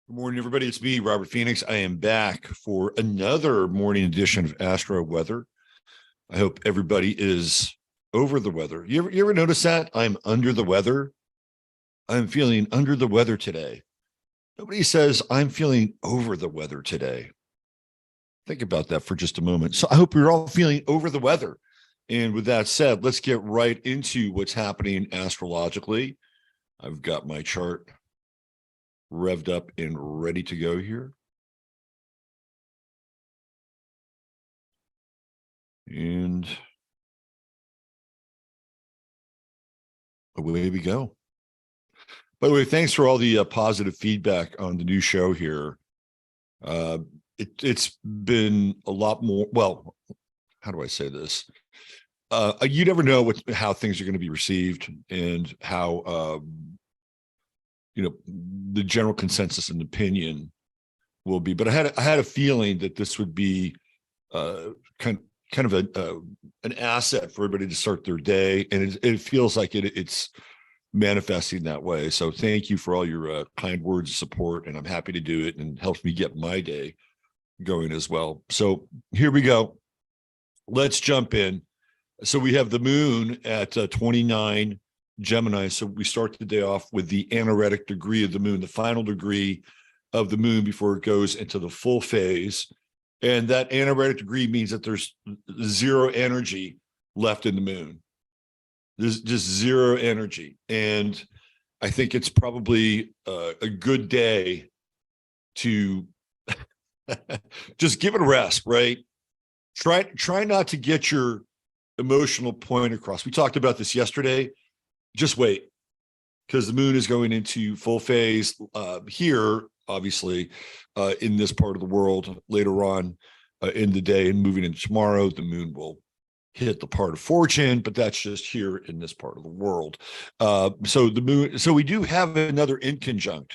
Good morning, everybody. It's me, Robert Phoenix. I am back for another morning edition of Astro Weather. I hope everybody is over the weather. You ever notice that? I'm under the weather. I'm feeling under the weather today. Nobody says I'm feeling over the weather today. Think about that for just a moment. So I hope you're all feeling over the weather. And with that said, let's get right into what's happening astrologically. I've got my chart revved up and ready to go here. And away we go. By the way, thanks for all the positive feedback on the new show here. It's been a lot more. Well, how do I say this? You never know how things are going to be received and how the general consensus and opinion will be. But I had a feeling that this would be kind of an asset for everybody to start their day, and it feels like it's manifesting that way. So thank you for all your kind words of support, and I'm happy to do it, and it helps me get my day going as well. So here we go. Let's jump in. So we have the moon at 29 Gemini. So we start the day off with the anaretic degree of the moon, the final degree of the moon before it goes into the full phase. And that anaretic degree means that there's zero energy left in the moon. There's just zero energy. And I think it's probably a good day to just give it a rest, right? Try not to get your emotional point across. We talked about this yesterday. Just wait, because the moon is going into full phase here, obviously, in this part of the world. Later on in the day and moving into tomorrow, the moon will hit the part of fortune, but that's just here in this part of the world. So the moon, so we do have another inconjunct,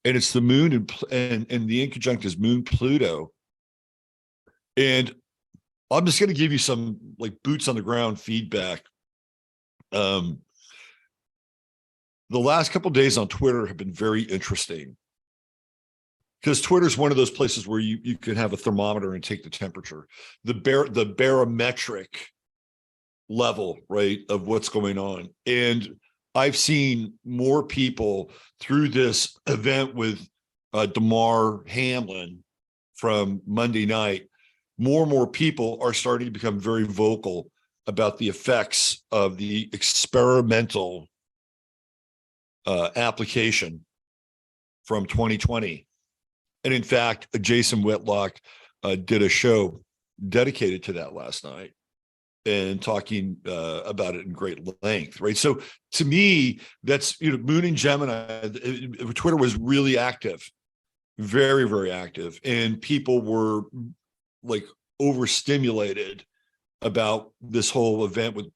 and it's the moon and the inconjunct is moon Pluto. And I'm just going to give you some like boots on the ground feedback. The last couple of days on Twitter have been very interesting, because Twitter is one of those places where you can have a thermometer and take the temperature, the barometric level, right, of what's going on. And I've seen more people through this event with Damar Hamlin from Monday night. More and more people are starting to become very vocal about the effects of the experimental application from 2020. And in fact, Jason Whitlock did a show dedicated to that last night and talking about it in great length, right? So to me, that's, Moon in Gemini, Twitter was really active, very, very active. And people were like overstimulated about this whole event with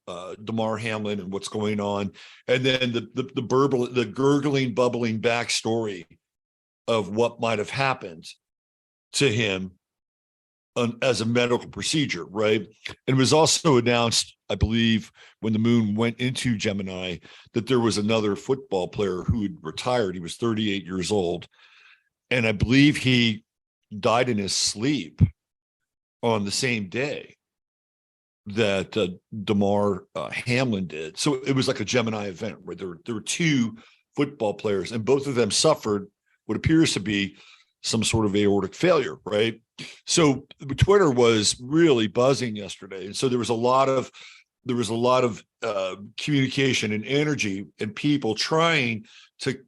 Damar Hamlin and what's going on. And then the gurgling, bubbling backstory of what might have happened to him as a medical procedure, right? And it was also announced, I believe, when the moon went into Gemini, that there was another football player who had retired. He was 38 years old. And I believe he died in his sleep on the same day that Damar Hamlin did. So it was like a Gemini event where there were two football players, and both of them suffered what appears to be some sort of aortic failure, right? So Twitter was really buzzing yesterday, and so there was a lot of communication and energy and people trying to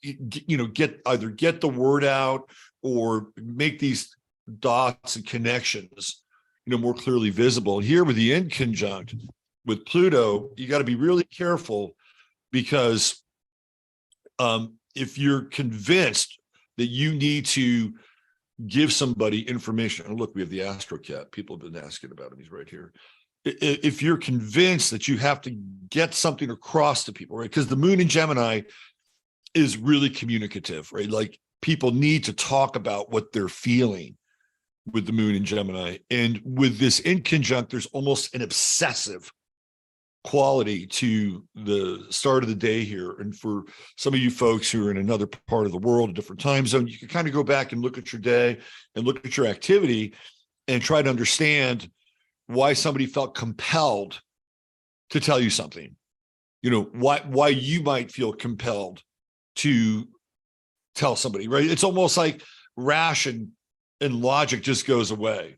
get the word out or make these dots and connections more clearly visible. And here with the inconjunct with Pluto, you got to be really careful, because if you're convinced that you need to give somebody information, and look, we have the Astro Cat. People have been asking about him. He's right here. If you're convinced that you have to get something across to people, right? Because the moon in Gemini is really communicative, right? Like, people need to talk about what they're feeling with the moon in Gemini. And with this inconjunct, there's almost an obsessive quality to the start of the day here. And for some of you folks who are in another part of the world, a different time zone, you can kind of go back and look at your day and look at your activity and try to understand why somebody felt compelled to tell you something. You know, why you might feel compelled to tell somebody, right? It's almost like ration and logic just goes away.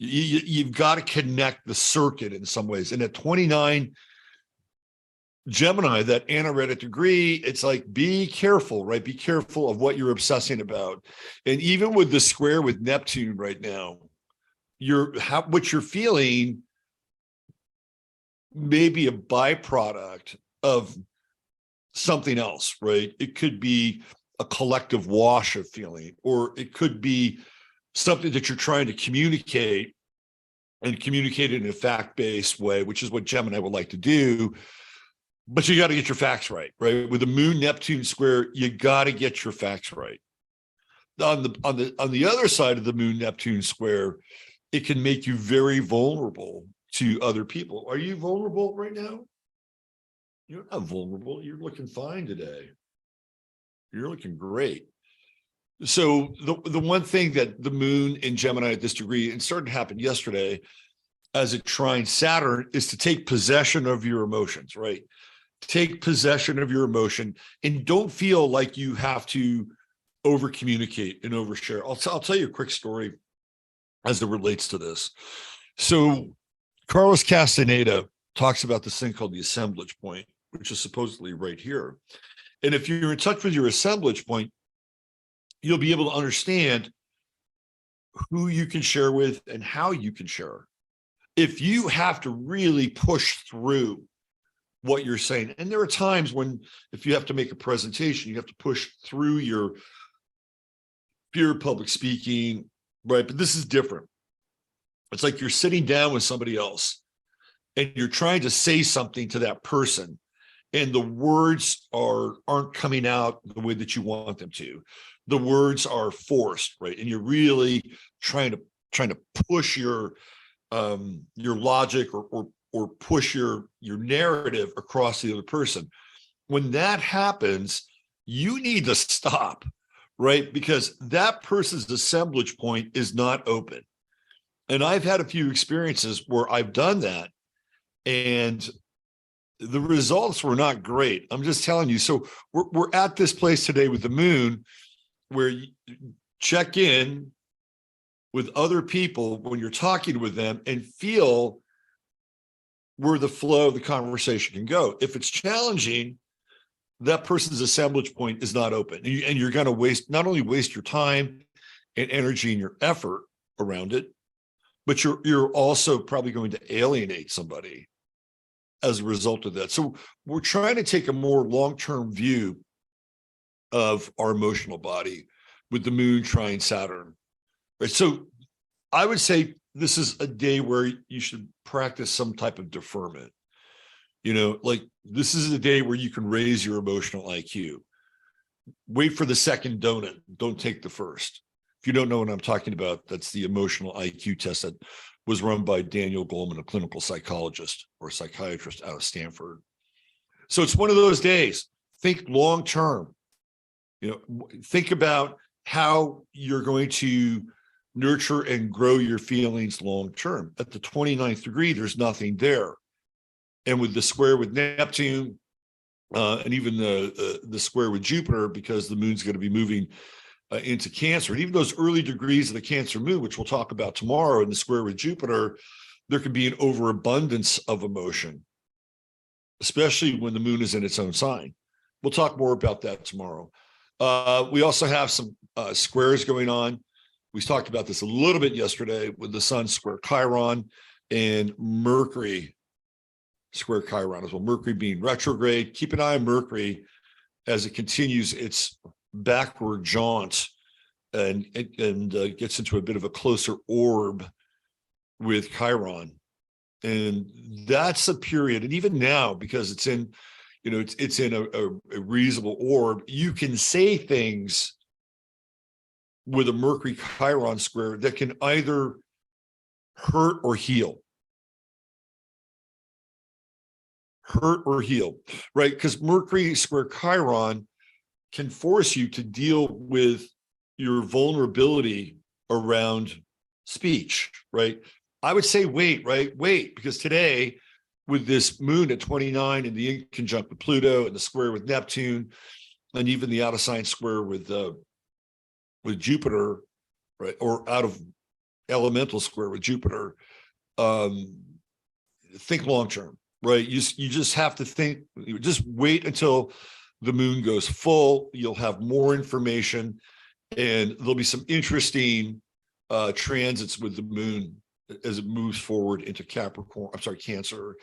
You've got to connect the circuit in some ways. And at 29 Gemini, that anaretic degree, it's like, be careful, right? Be careful of what you're obsessing about. And even with the square with Neptune right now, what you're feeling may be a byproduct of something else, right? It could be a collective wash of feeling, or it could be something that you're trying to communicate and communicate it in a fact-based way, which is what Gemini would like to do. But you got to get your facts right, right? With the Moon Neptune square, you got to get your facts right. On the other side of the Moon Neptune square, it can make you very vulnerable to other people. Are you vulnerable right now? You're not vulnerable. You're looking fine today. You're looking great. So the one thing that the Moon in Gemini at this degree, and started to happen yesterday as it trines Saturn, is to take possession of your emotions, right? Take possession of your emotion and don't feel like you have to over communicate and overshare. I'll tell you a quick story as it relates to this. So Carlos Castaneda talks about this thing called the assemblage point, which is supposedly right here. And if you're in touch with your assemblage point, you'll be able to understand who you can share with and how you can share. If you have to really push through what you're saying, and there are times when, if you have to make a presentation, you have to push through your fear of public speaking, right? But this is different. It's like you're sitting down with somebody else and you're trying to say something to that person, and the words aren't coming out the way that you want them to. The words are forced, right? And you're really trying to push your logic or push your narrative across the other person. When that happens, you need to stop, right? Because that person's assemblage point is not open. And I've had a few experiences where I've done that, and the results were not great. I'm just telling you. So we're at this place today with the Moon where you check in with other people when you're talking with them and feel where the flow of the conversation can go. If it's challenging, that person's assemblage point is not open, and you're going to not only waste your time and energy and your effort around it, but you're also probably going to alienate somebody as a result of that. So we're trying to take a more long-term view of our emotional body with the Moon trine Saturn, right? So I would say this is a day where you should practice some type of deferment. You know, like, this is a day where you can raise your emotional IQ. Wait for the second donut. Don't take the first. If you don't know what I'm talking about, that's the emotional IQ test that was run by Daniel Goleman, a clinical psychologist or psychiatrist out of Stanford. So it's one of those days. Think long term. You know, think about how you're going to nurture and grow your feelings long term. At the 29th degree, there's nothing there. And with the square with Neptune, and even the square with Jupiter, because the Moon's going to be moving into Cancer, and even those early degrees of the Cancer Moon, which we'll talk about tomorrow, in the square with Jupiter, there can be an overabundance of emotion, especially when the Moon is in its own sign. We'll talk more about that tomorrow. We also have some squares going on. We talked about this a little bit yesterday with the Sun square Chiron and Mercury square Chiron as well. Mercury being retrograde. Keep an eye on Mercury as it continues its backward jaunt and gets into a bit of a closer orb with Chiron. And that's a period. And even now, because it's in, you know, it's in a reasonable orb, you can say things with a Mercury Chiron square that can either hurt or heal. hurt or heal, right? Because Mercury square Chiron can force you to deal with your vulnerability around speech, right? I would say wait, right? Wait, because today, with this moon at 29 and the inconjunct with Pluto and the square with Neptune, and even the out of sign square with Jupiter, right? Or out of elemental square with Jupiter, think long term, right? You just have to think, just wait until the moon goes full. You'll have more information, and there'll be some interesting transits with the moon as it moves forward into Capricorn. I'm sorry, Cancer.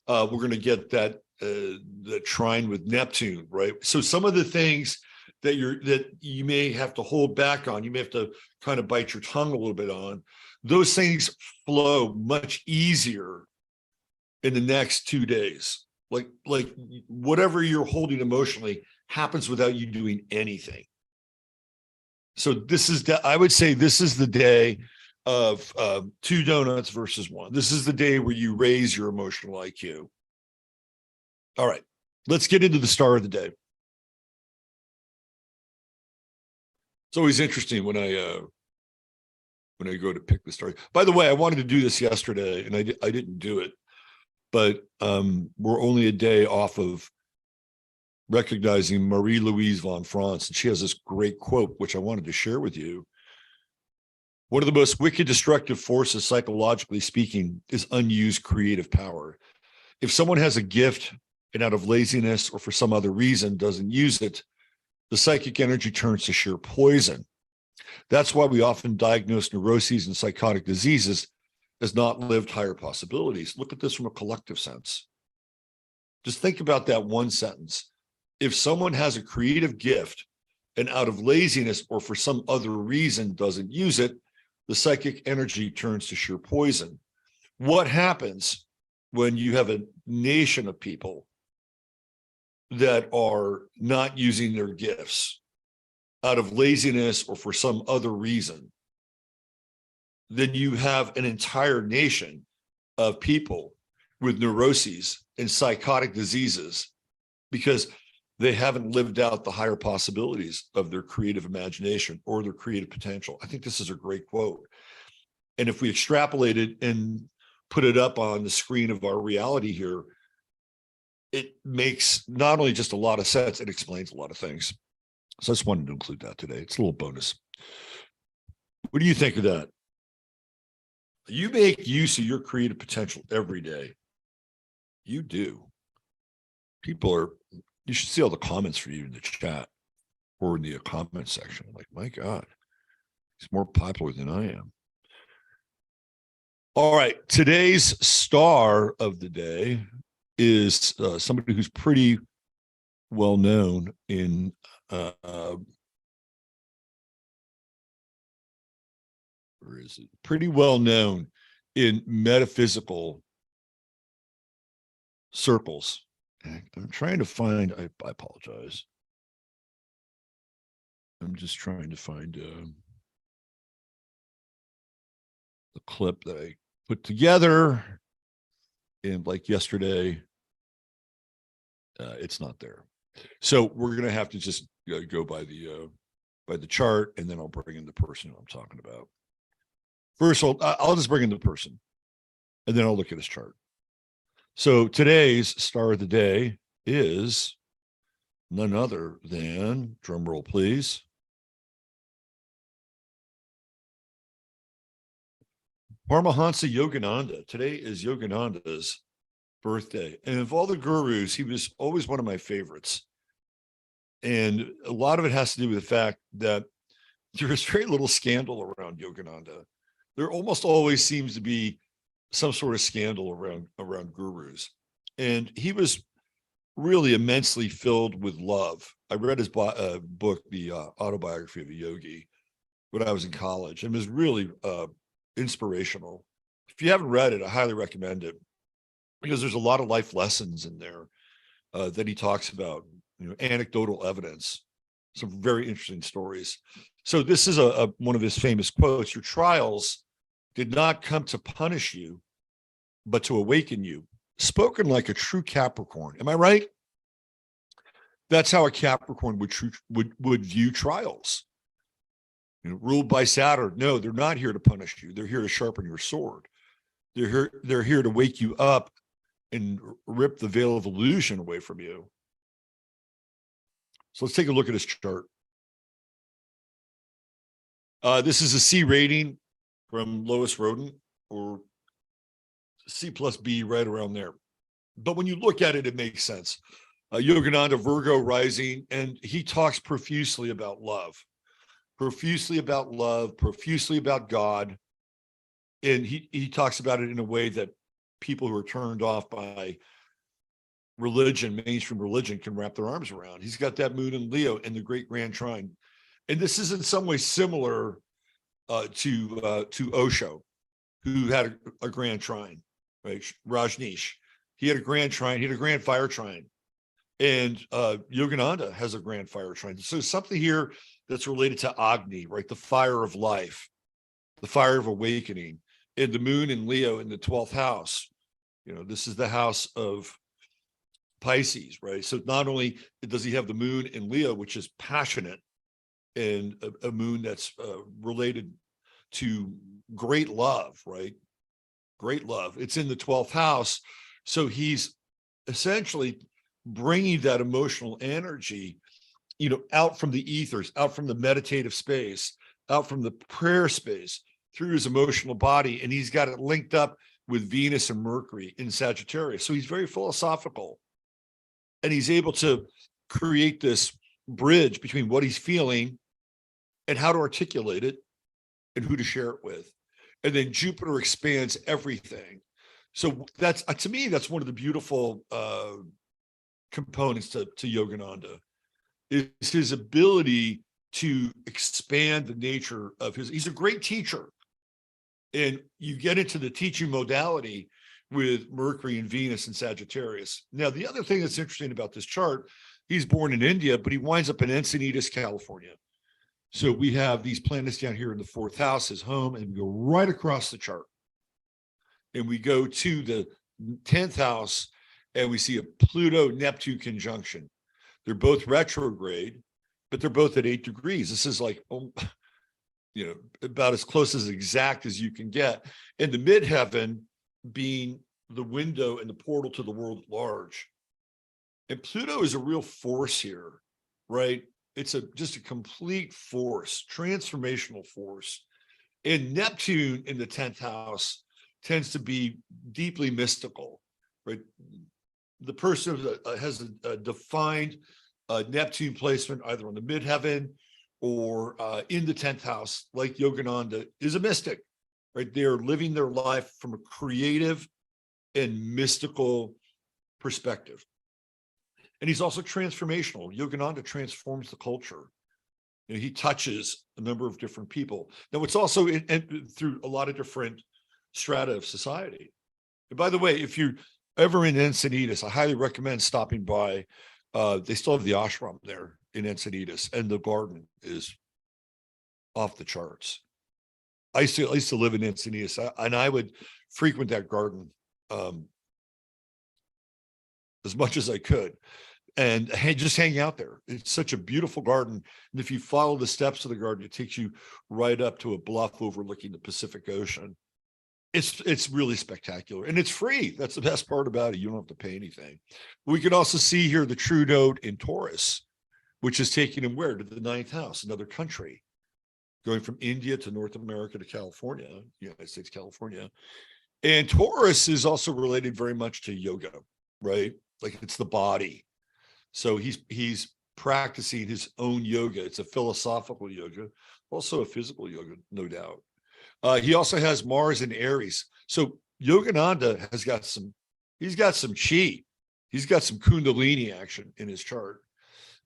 We're going to get that the trine with Neptune, right? So some of the things that you may have to hold back on, you may have to kind of bite your tongue a little bit on. Those things flow much easier in the next 2 days. Like whatever you're holding emotionally happens without you doing anything. So I would say this is the day of 2 donuts versus 1. This is the day where you raise your emotional IQ. All right, let's get into the star of the day. It's always interesting when I go to pick the star. By the way, I wanted to do this yesterday and I didn't do it, but we're only a day off of recognizing Marie-Louise von Franz, and she has this great quote, which I wanted to share with you. One of the most wicked, destructive forces, psychologically speaking, is unused creative power. If someone has a gift and out of laziness or for some other reason doesn't use it, the psychic energy turns to sheer poison. That's why we often diagnose neuroses and psychotic diseases as not lived higher possibilities. Look at this from a collective sense. Just think about that one sentence. If someone has a creative gift and out of laziness or for some other reason doesn't use it, the psychic energy turns to sheer poison. What happens when you have a nation of people that are not using their gifts out of laziness or for some other reason? Then you have an entire nation of people with neuroses and psychotic diseases because they haven't lived out the higher possibilities of their creative imagination or their creative potential. I think this is a great quote. And if we extrapolate it and put it up on the screen of our reality here, it makes not only just a lot of sense, it explains a lot of things. So I just wanted to include that today. It's a little bonus. What do you think of that? You make use of your creative potential every day. You do. You should see all the comments for you in the chat or in the comment section. I'm like, my God, he's more popular than I am. All right. Today's star of the day is somebody who's pretty well known in pretty well known in metaphysical circles. I'm trying to find, I apologize. I'm just trying to find the clip that I put together. And like yesterday, it's not there. So we're going to have to just go by the chart, and then I'll bring in the person I'm talking about. First, I'll just bring in the person, and then I'll look at his chart. So today's star of the day is none other than, drum roll please, Parmahansa Yogananda. Today is Yogananda's birthday. And of all the gurus, he was always one of my favorites. And a lot of it has to do with the fact that there's very little scandal around Yogananda. There almost always seems to be some sort of scandal around gurus. And he was really immensely filled with love. I read his book, The Autobiography of a Yogi, when I was in college, and it was really inspirational. If you haven't read it, I highly recommend it, because there's a lot of life lessons in there that he talks about, anecdotal evidence, some very interesting stories. So this is one of his famous quotes: "Your trials did not come to punish you, but to awaken you. spoken like a true Capricorn. Am I right? That's how a Capricorn would view trials. Ruled by Saturn. No, they're not here to punish you. They're here to sharpen your sword. They're here to wake you up and rip the veil of illusion away from you. So let's take a look at his chart. This is a C rating from Lois Rodin, or C plus B, right around there. But when you look at it, it makes sense. Yogananda, Virgo rising, and he talks profusely about love, profusely about God. And he talks about it in a way that people who are turned off by religion, mainstream religion, can wrap their arms around. He's got that moon in Leo and the great grand trine. And this is in some way similar to Osho, who had a grand trine, right? Rajneesh. He had a grand trine, he had a grand fire trine. And Yogananda has a grand fire trine. So there's something here that's related to Agni, right? The fire of life, the fire of awakening. And the moon in Leo in the 12th house. This is the house of Pisces, right? So not only does he have the moon in Leo, which is passionate, and a moon that's related to great love, right? Great love. It's in the 12th house. So he's essentially bringing that emotional energy, out from the ethers, out from the meditative space, out from the prayer space, through his emotional body. And he's got it linked up with Venus and Mercury in Sagittarius. So he's very philosophical. And he's able to create this bridge between what he's feeling and how to articulate it and who to share it with. And then Jupiter expands everything. So that's, to me, that's one of the beautiful components to Yogananda, is his ability to expand the nature of he's a great teacher. And you get into the teaching modality with Mercury and Venus and Sagittarius. Now, the other thing that's interesting about this chart, he's born in India, but he winds up in Encinitas, California. So we have these planets down here in the 4th house, his home, and we go right across the chart. And we go to the 10th house, and we see a Pluto-Neptune conjunction. They're both retrograde, but they're both at 8 degrees. This is like, about as close as exact as you can get. And the midheaven being the window and the portal to the world at large. And Pluto is a real force here, right? It's just a complete force, transformational force. And Neptune in the 10th house tends to be deeply mystical, right? The person that has a defined Neptune placement, either on the midheaven or in the 10th house, like Yogananda, is a mystic, right? They're living their life from a creative and mystical perspective. And he's also transformational. Yogananda transforms the culture. He touches a number of different people. Now, it's also through a lot of different strata of society. And by the way, if you're ever in Encinitas, I highly recommend stopping by. They still have the ashram there in Encinitas, and the garden is off the charts. I used to live in Encinitas, and I would frequent that garden as much as I could, and just hang out there. It's such a beautiful garden. And if you follow the steps of the garden, it takes you right up to a bluff overlooking the Pacific Ocean. It's really spectacular, and it's free. That's the best part about it. You don't have to pay anything. We can also see here the true node in Taurus, which is taking him where? To the 9th house, another country, going from India to North America to California, United States, California. And Taurus is also related very much to yoga, right? Like, it's the body. So he's practicing his own yoga. It's a philosophical yoga, also a physical yoga, no doubt. He also has Mars in Aries. So Yogananda has got he's got some chi. He's got some Kundalini action in his chart.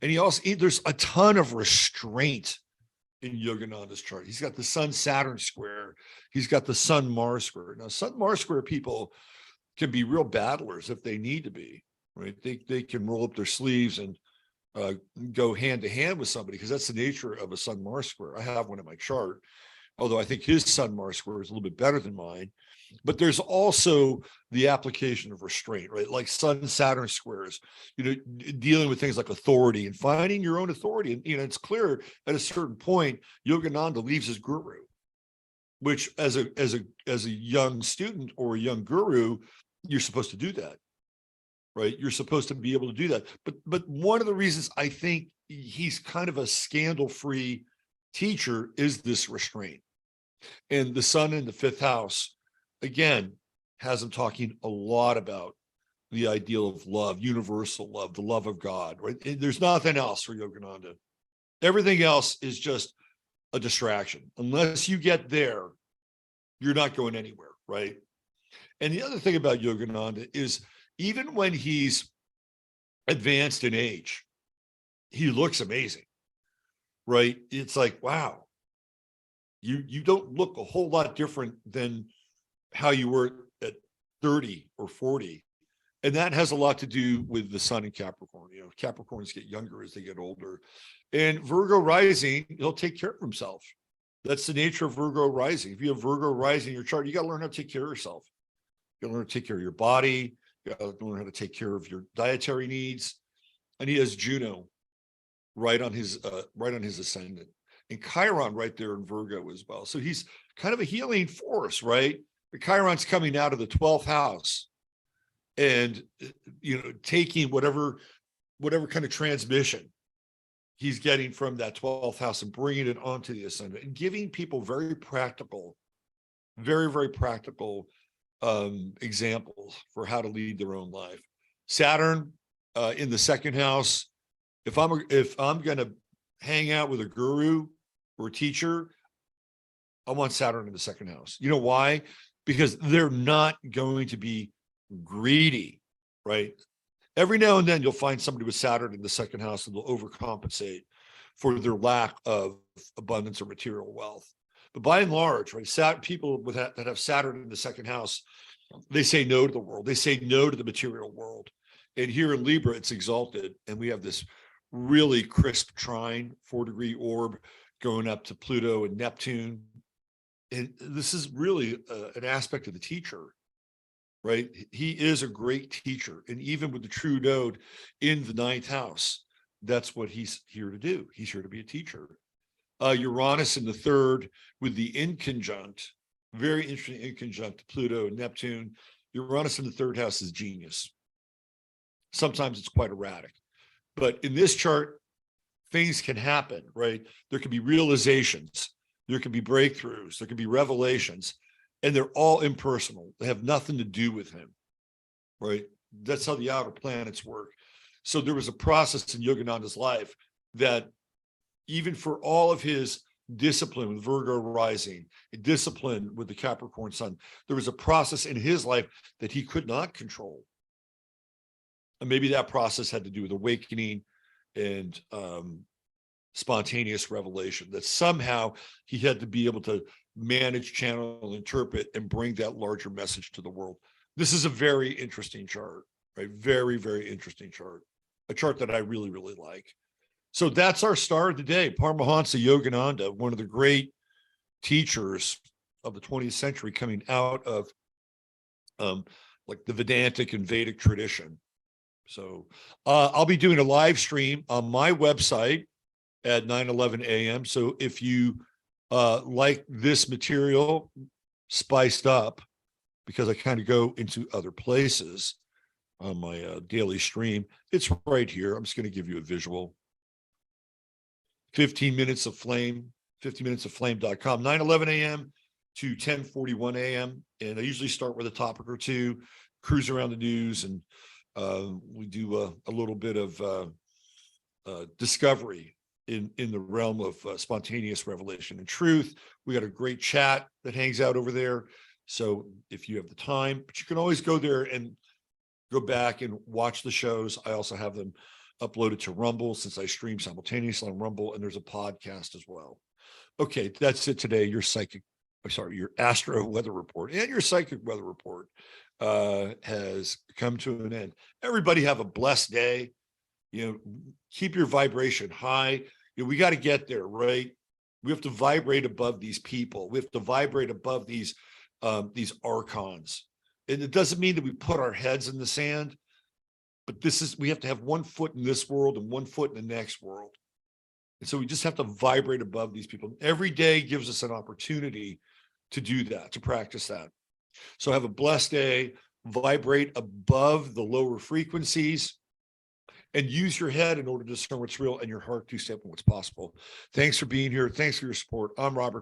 And there's a ton of restraint in Yogananda's chart. He's got the Sun-Saturn square. He's got the Sun-Mars square. Now, Sun-Mars square people can be real battlers if they need to be, right? They can roll up their sleeves and go hand to hand with somebody, because that's the nature of a Sun-Mars square. I have one in my chart. although I think his Sun Mars square is a little bit better than mine. But there's also the application of restraint, right? Like Sun Saturn squares, dealing with things like authority and finding your own authority. And, it's clear at a certain point, Yogananda leaves his guru, which as a young student or a young guru, you're supposed to do that, right? You're supposed to be able to do that. But one of the reasons I think he's kind of a scandal-free teacher is this restraint. And the Sun in the fifth house, again, has him talking a lot about the ideal of love, universal love, the love of God, right? There's nothing else for Yogananda. Everything else is just a distraction. Unless you get there, you're not going anywhere, right? And the other thing about Yogananda is even when he's advanced in age, he looks amazing, right? It's like, wow, you don't look a whole lot different than how you were at 30 or 40. And that has a lot to do with the Sun in Capricorn. Capricorns get younger as they get older. And Virgo rising, he'll take care of himself. That's the nature of Virgo rising. If you have Virgo rising in your chart, you got to learn how to take care of yourself. You got to learn to take care of your body. You got to learn how to take care of your dietary needs. And he has Juno right on his ascendant, and Chiron right there in Virgo as well. So he's kind of a healing force, right? The Chiron's coming out of the 12th house and, taking whatever kind of transmission he's getting from that 12th house and bringing it onto the ascendant and giving people very practical, very, very practical examples for how to lead their own life. Saturn in the second house. If I'm going to hang out with a guru or a teacher, I want Saturn in the second house. You know why? Because they're not going to be greedy, right? Every now and then you'll find somebody with Saturn in the second house and they'll overcompensate for their lack of abundance or material wealth. But by and large, right, people that have Saturn in the second house, they say no to the world. They say no to the material world. And here in Libra, it's exalted. And we have this really crisp trine, 4-degree orb going up to Pluto and Neptune. And this is really an aspect of the teacher, right? He is a great teacher. And even with the true node in the ninth house, that's what he's here to do. He's here to be a teacher. Uranus in the third with the inconjunct, very interesting inconjunct to Pluto and Neptune. Uranus in the third house is genius. Sometimes it's quite erratic. But in this chart, things can happen, right? There can be realizations, there can be breakthroughs, there can be revelations, and they're all impersonal. They have nothing to do with him, right? That's how the outer planets work. So there was a process in Yogananda's life that even for all of his discipline with Virgo rising, discipline with the Capricorn sun, there was a process in his life that he could not control. And maybe that process had to do with awakening and spontaneous revelation, that somehow he had to be able to manage, channel, interpret, and bring that larger message to the world. This is a very interesting chart, right? Very, very interesting chart. A chart that I really, really like. So that's our star of the day, Parmahansa Yogananda, one of the great teachers of the 20th century coming out of like the Vedantic and Vedic tradition. So I'll be doing a live stream on my website at 9:11 a.m. So if you like this material spiced up, because I kind of go into other places on my daily stream, it's right here. I'm just going to give you a visual. 15 minutes of flame, 50minutesoflame.com, 9:11 a.m. to 10:41 a.m. And I usually start with a topic or two, cruise around the news, and we do a little bit of discovery in the realm of spontaneous revelation and truth. We got a great chat that hangs out over there. So if you have the time, but you can always go there and go back and watch the shows. I also have them uploaded to Rumble, since I stream simultaneously on Rumble, and there's a podcast as well. Okay, that's it today. Your Astro Weather Report and your psychic weather report has come to an end. Everybody have a blessed day. Keep your vibration high. We got to get there, right? We have to vibrate above these people. We have to vibrate above these archons. And it doesn't mean that we put our heads in the sand, but we have to have 1 foot in this world and 1 foot in the next world. And so we just have to vibrate above these people. Every day gives us an opportunity to do that, to practice that. So have a blessed day, vibrate above the lower frequencies, and use your head in order to discern what's real and your heart to step in what's possible. Thanks for being here. Thanks for your support. I'm Robert.